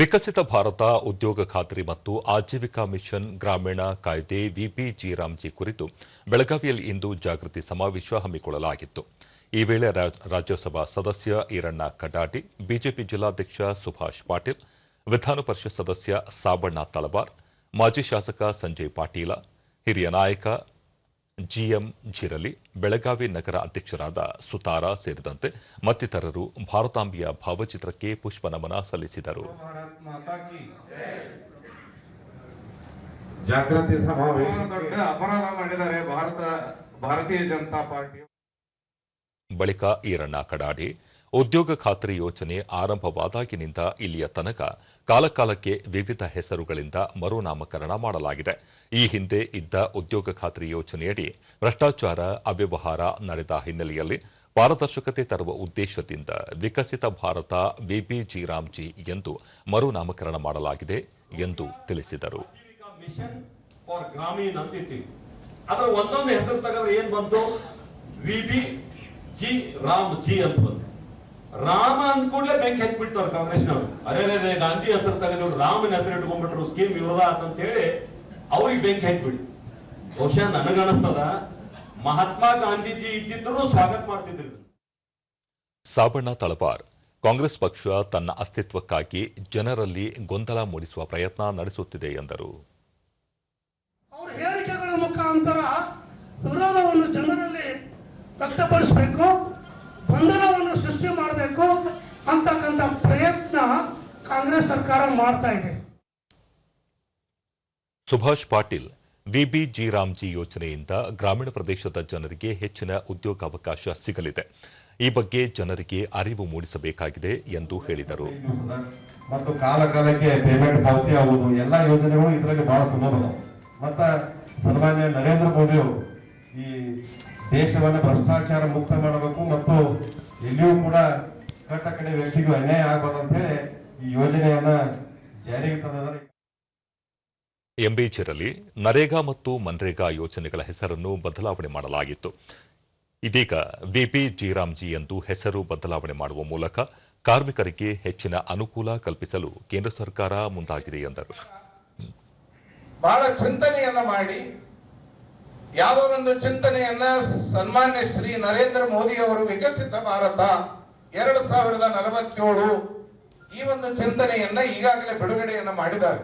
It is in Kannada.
ವಿಕಸಿತ ಭಾರತ ಉದ್ಯೋಗ ಖಾತ್ರಿ ಮತ್ತು ಆಜೀವಿಕಾ ಮಿಷನ್ ಗ್ರಾಮೀಣ ಕಾಯ್ದೆ ವಿಬಿಜಿ ರಾಮ್ಜಿ ಕುರಿತು ಬೆಳಗಾವಿಯಲ್ಲಿ ಇಂದು ಜಾಗೃತಿ ಸಮಾವೇಶ ಹಮ್ಮಿಕೊಳ್ಳಲಾಗಿತ್ತು. ಈ ವೇಳೆ ರಾಜ್ಯಸಭಾ ಸದಸ್ಯ ಈರಣ್ಣ ಕಡಾಡಿ, ಬಿಜೆಪಿ ಜಿಲ್ಲಾಧ್ಯಕ್ಷ ಸುಭಾಷ್ ಪಾಟೀಲ್, ವಿಧಾನ ಪರಿಷತ್ ಸದಸ್ಯ ಸಾಬಣ್ಣ ತಳವಾರ್, ಮಾಜಿ ಶಾಸಕ ಸಂಜಯ್ ಪಾಟೀಲ, ಹಿರಿಯ ನಾಯಕ ಜಿಎಂ ಜಿರಲಿ, ಬೆಳಗಾವಿ ನಗರ ಅಧ್ಯಕ್ಷರಾದ ಸುತಾರ ಸೇರಿದಂತೆ ಮತ್ತಿತರರು ಭಾರತಾಂಬೆಯ ಭಾವಚಿತ್ರಕ್ಕೆ ಪುಷ್ಪನಮನ ಸಲ್ಲಿಸಿದರು. ಜಾಗೃತಿ ಸಮಾವೇಶ ದೊಡ್ಡ ಅಪರಾಧ ಮಾಡಿದ್ದಾರೆ ಭಾರತೀಯ ಜನತಾ ಪಾರ್ಟಿ. ಬಳಿಕ ಈರಣ್ಣ ಕಡಾಡಿ, ಉದ್ಯೋಗ ಖಾತ್ರಿ ಯೋಜನೆ ಆರಂಭವಾದಾಗಿನಿಂದ ಇಲ್ಲಿಯ ತನಕ ಕಾಲಕಾಲಕ್ಕೆ ವಿವಿಧ ಹೆಸರುಗಳಿಂದ ಮರುನಾಮಕರಣ ಮಾಡಲಾಗಿದೆ. ಈ ಹಿಂದೆ ಇದ್ದ ಉದ್ಯೋಗ ಖಾತ್ರಿ ಯೋಜನೆಯಡಿ ಭ್ರಷ್ಟಾಚಾರ, ಅವ್ಯವಹಾರ ನಡೆದ ಹಿನ್ನೆಲೆಯಲ್ಲಿ ಪಾರದರ್ಶಕತೆ ತರುವ ಉದ್ದೇಶದಿಂದ ವಿಕಸಿತ ಭಾರತ ವಿಬಿಜಿ ರಾಮ್ಜಿ ಎಂದು ಮರುನಾಮಕರಣ ಮಾಡಲಾಗಿದೆ ಎಂದು ತಿಳಿಸಿದರು. ರಾಮ ಅಂದ ಕೂಡಲೇ ಬೆಂಕಿ ಹಚ್ಬಿಡ್ತಾರ ಕಾಂಗ್ರೆಸ್ನವರು. ಅರೆ ಗಾಂಧಿ ಹೆಸರು ತಗೊಂಡು ರಾಮನ ಹೆಸರು ಇಟ್ಕೊಂಡ್ಬಿಟ್ರು, ಸ್ಕೀಮ್ ವಿರೋಧ ಆತಂತ ಹೇಳಿ ಅವ್ರಿಗೆ ಬೆಂಕಿ ಹಚ್ಬಿಡಿ. ಬಹುಶಃ ನನಗನಿಸ್ತದ ಮಹಾತ್ಮ ಗಾಂಧೀಜಿ ಇದ್ದಿದ್ರು ಸ್ವಾಗತ ಮಾಡ್ತಿದ್ರು. ಸಾಬಣ್ಣ ತಳವಾರ್, ಕಾಂಗ್ರೆಸ್ ಪಕ್ಷ ತನ್ನ ಅಸ್ತಿತ್ವಕ್ಕಾಗಿ ಜನರಲ್ಲಿ ಗೊಂದಲ ಮೂಡಿಸುವ ಪ್ರಯತ್ನ ನಡೆಸುತ್ತಿದೆ ಎಂದರು. ಅವರ ಹೇಳಿಕೆಗಳ ಮುಖಾಂತರ ವಿರೋಧವನ್ನು ಜನರಲ್ಲಿ ವ್ಯಕ್ತಪಡಿಸಬೇಕು, ಗೊಂದಲವನ್ನು ಸೃಷ್ಟಿ ಮಾಡಬೇಕು ಅಂತಕ್ಕಂಥ ಪ್ರಯತ್ನ ಕಾಂಗ್ರೆಸ್ ಸರ್ಕಾರ ಮಾಡ್ತಾ ಇದೆ. ಸುಭಾಷ್ ಪಾಟೀಲ್, ವಿಬಿಜಿ ರಾಮ್ಜಿ ಯೋಜನೆಯಿಂದ ಗ್ರಾಮೀಣ ಪ್ರದೇಶದ ಜನರಿಗೆ ಹೆಚ್ಚಿನ ಉದ್ಯೋಗಾವಕಾಶ ಸಿಗಲಿದೆ. ಈ ಬಗ್ಗೆ ಜನರಿಗೆ ಅರಿವು ಮೂಡಿಸಬೇಕಾಗಿದೆ ಎಂದು ಹೇಳಿದರು. ಮತ್ತು ಕಾಲಕಾಲಕ್ಕೆ ಪೇಮೆಂಟ್ ಪಾವತಿ ಆಗುವುದು ಎಲ್ಲ ಯೋಜನೆಗಳು ಇದರಲ್ಲಿ ಬಹಳ ಸುಲಭ. ಮತ್ತು ಸನ್ಮಾನ್ಯ ನರೇಂದ್ರ ಮೋದಿ ಅವರು ಈ ದೇಶವನ್ನು ಭ್ರಷ್ಟಾಚಾರ ಮುಕ್ತ ಮಾಡಬೇಕು ಮತ್ತು ಎಲ್ಲಿಯೂ ಕೂಡ ಕಟ್ಟ ಕಡೆ ವ್ಯಕ್ತಿಗೂ ಅನ್ಯಾಯ ಆಗಬಾರ್ದು ಅಂತ ಹೇಳಿ ಈ ಯೋಜನೆಯನ್ನ ಜಾರಿಗೆ ತಂದಿದ್ದಾರೆ. ಎಂಬಿ ಜಿರಲಿ, ನರೇಗಾ ಮತ್ತು ಮನ್ರೇಗಾ ಯೋಜನೆಗಳ ಹೆಸರನ್ನು ಬದಲಾವಣೆ ಮಾಡಲಾಗಿತ್ತು. ಇದೀಗ ವಿಬಿಜಿ ರಾಮ್ಜಿ ಎಂದು ಹೆಸರು ಬದಲಾವಣೆ ಮಾಡುವ ಮೂಲಕ ಕಾರ್ಮಿಕರಿಗೆ ಹೆಚ್ಚಿನ ಅನುಕೂಲ ಕಲ್ಪಿಸಲು ಕೇಂದ್ರ ಸರ್ಕಾರ ಮುಂದಾಗಿದೆ ಎಂದರು. ಬಹಳ ಚಿಂತನೆಯನ್ನ ಮಾಡಿ ಯಾವ ಒಂದು ಚಿಂತನೆಯನ್ನ ಸನ್ಮಾನ್ಯ ಶ್ರೀ ನರೇಂದ್ರ ಮೋದಿ ಅವರು ವಿಕಸಿತ ಭಾರತ 2047 ಈ ಒಂದು ಚಿಂತನೆಯನ್ನ ಈಗಾಗಲೇ ಬಿಡುಗಡೆಯನ್ನ ಮಾಡಿದ್ದಾರೆ.